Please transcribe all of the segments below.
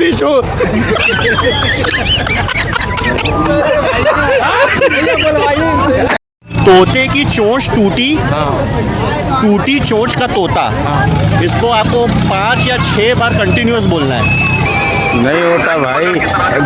टूटी चोंच। तोते की चोंच टूटी, टूटी चोंच का तोता। इसको आपको 5 या 6 बार कंटिन्यूअस बोलना है। नहीं होता भाई,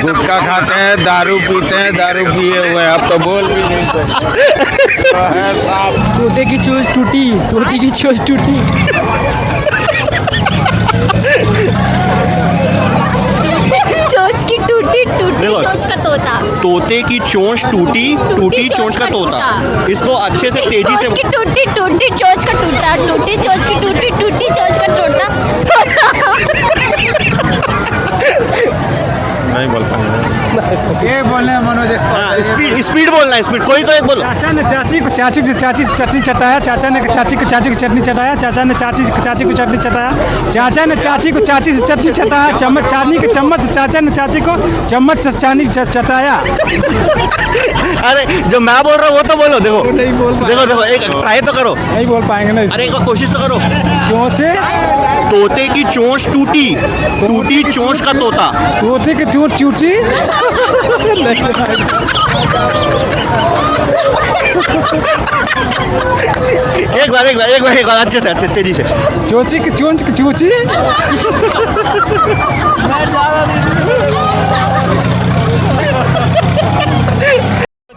गुटखा खाते हैं, दारू पीते हैं, दारू पिए हुए हैं, अब तो बोल भी नहीं सकते। तोते की चोंच टूटी, तोते की चोंच टूटी। चोंच की टूटी, टूटी चोंच का तोता। तोते की चोंच टूटी, टूटी चोंच का तोता। इसको अच्छे से तेजी से। चोंच की टूटी, टूटी चोंच का टूटा, टूटी चोंच की टूटी, टूटी चोंच का टोटा। नहीं बोल पाएंगे। ये बोलने मनोज स्पीड स्पीड बोलना है, स्पीड। कोई तो एक बोलो। चाचा ने चाची को चाची से चटनी चटाया, चाचा ने चाची को चटनी चटाया, चाचा ने चाची को चटनी चटाया, चाचा ने चाची को चाची से चटनी चटाया, चम्मच चांदी के चम्मच से चाचा ने चाची को चम्मच से चांदी चटाया। अरे जो मैं बोल रहा हूँ वो तो बोलो। देखो नहीं बोल पाए। देखो देखो, एक ट्राई तो करो। नहीं बोल पाएंगे ना। अरे एक बार कोशिश तो करो। चोंचे, तोते की चोंच टूटी, टूटी चोंच का तोता। तोते की चोंच चूची। एक बार अच्छे से, अच्छे तेजी से। चोची की चोंच की चूची।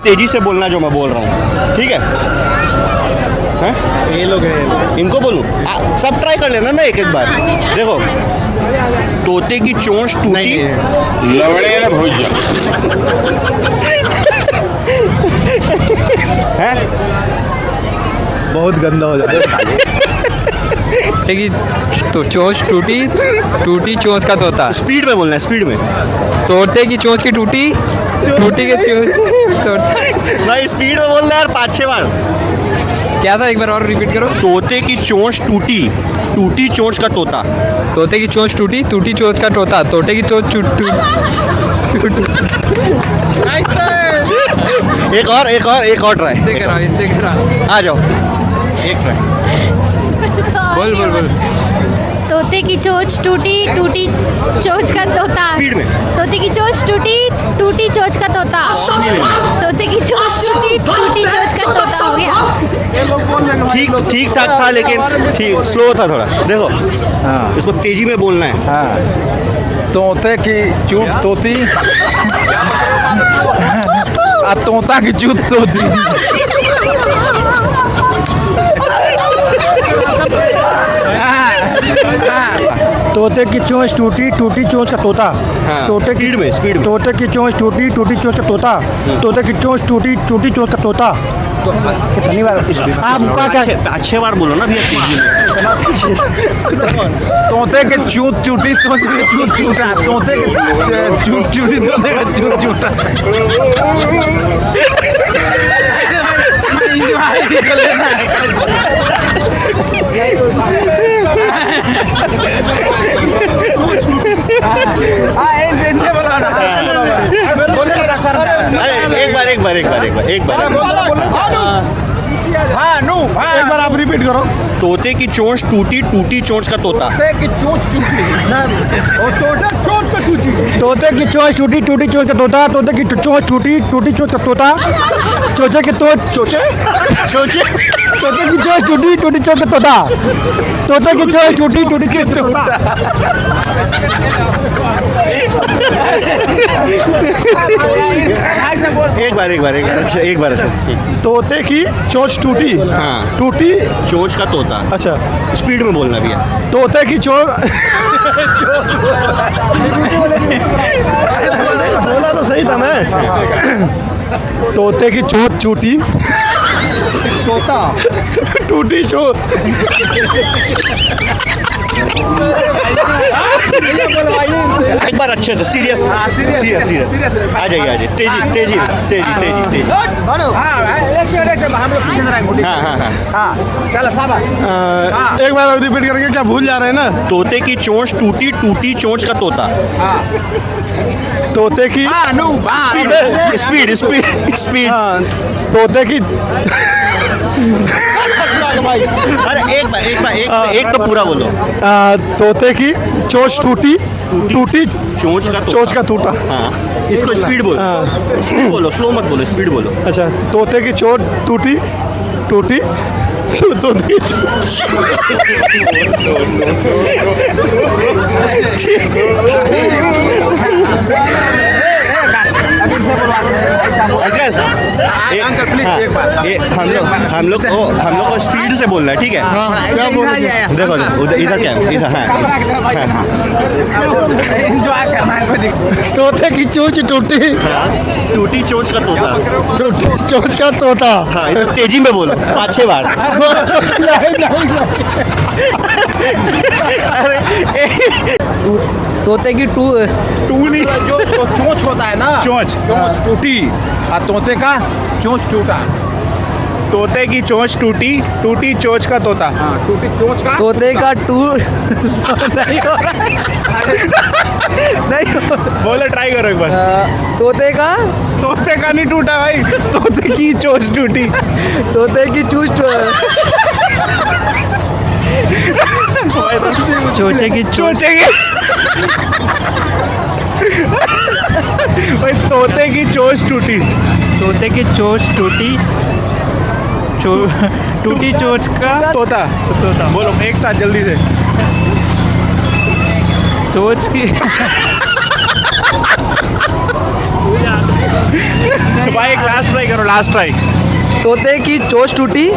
तेजी से बोलना जो मैं बोल रहा हूँ, ठीक है? हैं? ये लोग हैं, इनको बोलूं? सब ट्राई कर लेना ना एक एक बार। देखो, तोते की चोंच टूटी, लवड़े ना भूज है बहुत गंदा हो जाता कि तो चोंच टूटी, टूटी चोंच का तोता। स्पीड में बोलना है, स्पीड में। तोते की चोंच की टूटी, टूटी की चोंच। भाई स्पीड में बोलना है यार, 5-6 बार। क्या था, एक बार और रिपीट करो। तोते की चोंच टूटी, टूटी चोंच का तोता। तोते की चोंच टूटी, टूटी चोंच का तोता। तोते की चोंच एक और ट्राई। इससे करा। आ जाओ, एक ट्राई। बोल बोल बोल। तोते की चोंच टूटी, टूटी चोंच का तोता। स्पीड में। तोते की चोंच टूटी, टूटी चोंच का तोता। तोते की चोंच टूटी, टूटी चोंच का तोता। हो गया। ठीक ठाक था, लेकिन ठीक स्लो था थोड़ा। देखो, इसको तेजी में बोलना है। हाँ, तोते की चूत तोती, तोता की चूत तोती। तोते की चोंच टूटी, टूटी चोंच का तोता। हाँ, तोते की स्पीड में। तोते की चोंच टूटी, टूटी चोंच का तोता। तोते की चोंच टूटी, टूटी चोंच का तोता। कितनी बार आपका क्या? 5-6 बार बोलो ना भैया, तेजी में। तोते के चूत चूटी, तोते के चूत चूटा, तोते के चूत चूटी, तोते का चूत चूटा। एक बार। हाँ नू, एक बार आप रिपीट करो। तोते की चोंच टूटी, टूटी चोंच का तोता। तोते की चोंच टूटी, और तोता चोंच को टूटी। तोते की चोंच टूटी, टूटी चोंच का तोता। तोते की चोंच टूटी, टूटी चोंच का तोता। चोचे की चोंच चोचे। तोते की चोंच टूटी, टूटी चोंच का तोता। तोते की चोंच टूटी, टूटी चोंच का तोता। एक बार अच्छा। तोते की चोंच टूटी, हाँ, टूटी चोंच का तोता। अच्छा, स्पीड में बोलना भैया। तोते की चोंच। बोला तो सही था मैं। तोते की चोंच टूटी, तोता टूटी चोंच। एक बार अच्छे से, सीरियस। आ जाइए। तेजी। हाँ। एक बार रिपीट करके, क्या भूल जा रहे हैं ना? तोते की चोंच टूटी, टूटी चोंच का तोता। तोते की स्पीड। तोते की अरे एक बार एक तो पूरा बोलो। तोते की चोंच टूटी, टूटी चोंच का तोता। हाँ, इसको स्पीड बोलो, स्पीड बोलो, स्लो मत बोलो, स्पीड बोलो। अच्छा, तोते की चोट टूटी टूटी तोते की अंकल हम लोग को स्पीड से बोलना है, ठीक है? क्या बोल रहे हैं? देखो उधर, इधर क्या है? इधर, हाँ। तोते की चोंच टूटी टूटी चोंच का तोता। चोंच का तोता। हाँ, इधर तेजी में बोलो 5-6 बार। तोते की टूली जो चोंच होता है ना, चोंच टूटी, और तोते का चोंच टूटा। तोते की चोंच टूटी, टूटी चोंच का तोता। हाँ, टूटी चोंच का तोते का नहीं हो रहा नहीं हो बोलो, ट्राई करो एक बार। तोते का नहीं टूटा भाई, तोते की चोंच टूटी। तोते की चोंच चोचे की चोचे की भाई, तोते की चोंच टूटी। तोते की चोंच टूटी टूटी चोंच का तोता बोलो एक साथ जल्दी से। चोंच की भाई एक लास्ट ट्राई करो, लास्ट ट्राई। तोते की चोंच टूटी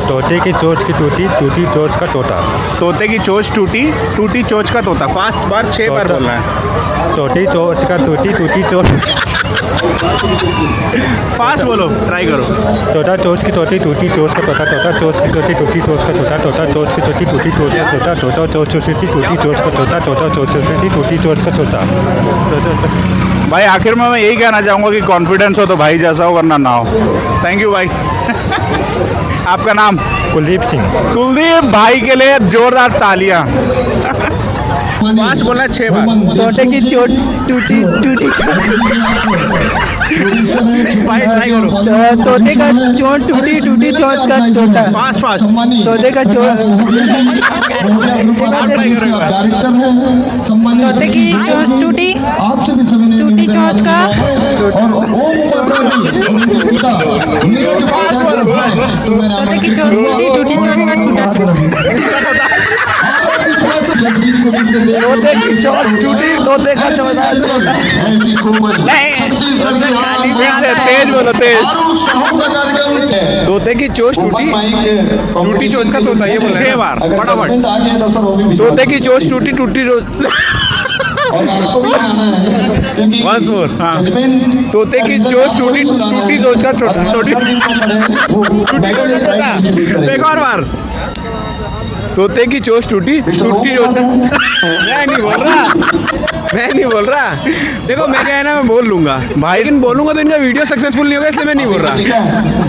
तोते की चोंच की टूटी टूटी चोंच का तोता। तोते की चोंच टूटी, टूटी चोंच का तोता। फास्ट बार 6 बार बोलना है। टोटी चोंच का टूटी टूटी चोंच फास्ट बोलो, ट्राई करो। तोता चोंच की टोटी टूटी चोंच का तोता। तोता चोंच की टोटी टूटी चोंच का तोता। तोता चोंच की टोटी टूटी चोंच का तोता। तोता चोंच की टूटी चोंच का तोता। तोता चोंच की टूटी चोंच का तोता। भाई आखिर में मैं यही कहना चाहूँगा कि कॉन्फिडेंस हो तो भाई जैसा हो, वरना ना हो। थैंक यू भाई। आपका नाम? कुलदीप सिंह। कुलदीप भाई के लिए जोरदार तालियां। फास्ट बोलना 6 बार। तोते की चोट टूटी भाई ट्राई करो। तोते का चोट टूटी चोंच का तोता। Fast fast. तोते का चोट डायरेक्टर है सम्मानित तोते की चोंच टूटी आपसे भी सभी ने टूटी चोंच का और ओम उपाध्याय उनके पिता नीरज उपाध्याय तो मेरा तोते की चोंच टूटी चोंच का तोते की चोंच टूटी तोते का चोंच ऐसी खूब तेज बोलो, तेज। तोते की चोंच टूटी चोंच का तोता, ये बोल 6 बार फटाफट। तोते की चोंच टूटी Once more, हाँ। तोते की चोंच टूटी चोंच का एक और बार। तोते की चोंच टूटी चोंच का। मैं नहीं बोल रहा। देखो मैं क्या है ना, मैं बोल लूंगा भाई, लेकिन बोलूंगा तो इनका वीडियो सक्सेसफुल नहीं होगा, इसलिए मैं नहीं बोल रहा।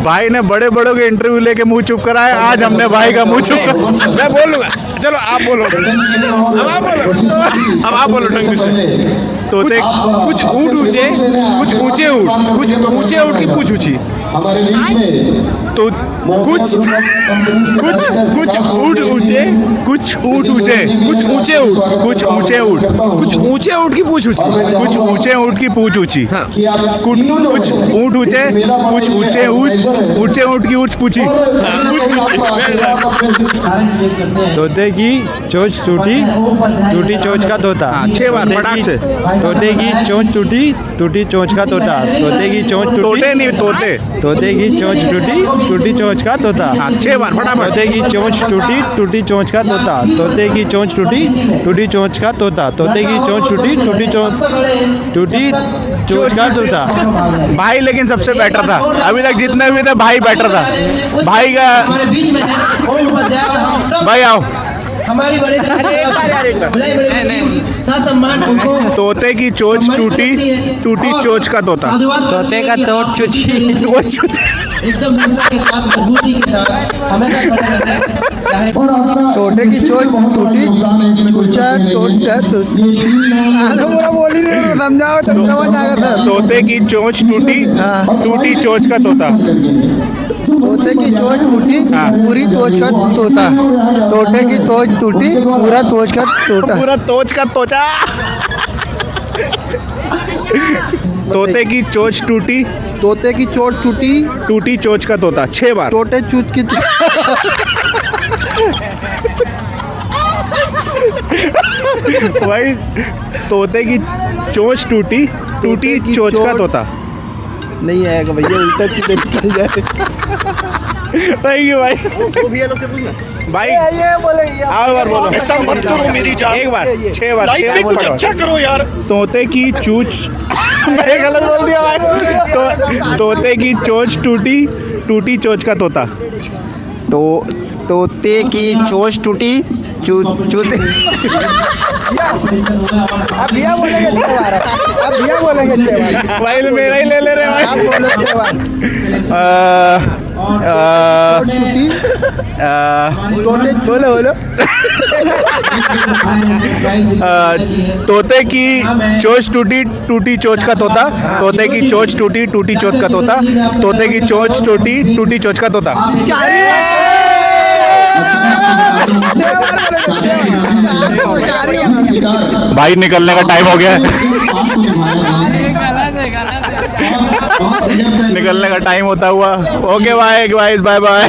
भाई ने बड़े बड़ों के इंटरव्यू लेके मुंह चुप कराया, आज हमने भाई का मुंह चुप मैं बोल लूंगा। चलो आप बोलो, अब आप बोलो ढंग से। तोते कुछ ऊँट ऊँचे, कुछ ऊँचे ऊँट की पूछ ऊँची। हमारे बीच में तो कुछ ऊँट ऊँचे, कुछ ऊँचे ऊँट की पूछ ऊँची। कुछ ऊँचे ऊँट की पूछ ऊँची। कुछ ऊँट ऊँचे, कुछ ऊँचे ऊँट की ऊँच पूछी। तोते की चोंच टूटी टूटी चोंच का तोता। 6 बार फटाक से। तोते की चोंच टूटी टूटी चोंच का तोता। तोते की चोंच टूटी तोते नहीं, तोते। तोते की चोंच टूटी टूटी चोंच का तोता। 6 बार फटाफट। तोते की चोंच टूटी टूटी चोंच का तोता। तोते की चोंच टूटी टूटी चोंच का तोता। तोते की चोंच टूटी टूटी चोंच का तोता। भाई लेकिन सबसे बेटर था अभी तक, जितने भी थे भाई बेटर था। भाई का भाई आओ। हमारी बड़े सम्मान उनको तोते की चोंच टूटी चोंच का तोता। तोते का चोट चूची एकदम निम्रता के साथ, मजबूती के साथ हमेशा खड़े रहते हैं। तोते की चोट टूटी चूचा बोल ही नहीं, समझाओ तो समझ आएगा सर। तोते की चोंच टूटी चोंच का तोता। तोते की चोंच टूटी पूरी तोच का तोता तोते की चोंच टूटी पूरा तोच का तोता पूरा तोच का तोचा तोते की चोच टूटी तोते की चोंच टूटी टूटी चोच का तोता 6 बार टोटे चूत की भाई तोते की चोच टूटी टूटी की चोच का चोंच- तोता नहीं आएगा भैया उल्टा सीधे निकल जाए थैंक यू भाई भाई ये बोलेंगे आओ एक बार बोलो ऐसा मत करो मेरी जान। एक बार 6 बार लाइफ में कुछ अच्छा करो यार। तोते की चूच मैं गलत बोल दिया भाई तोते की चोच टूटी टूटी चोच का तोता तो तोते की चोंच टूटी चूते अब भैया बोलेंगे 6 बार अब भैया बोलेंगे 6 बार भाई मेरा ही ले ले रहे आप भाई बोलो 6 बार टूटी टोटे बोलो बोलो तोते की चोच टूटी टूटी चोच का तोता तोते की चोच टूटी टूटी चोच का तोता तोते की चोच टूटी टूटी चोच का तोता भाई निकलने का टाइम हो गया है निकलने का टाइम होता हुआ ओके बाय बाय बाय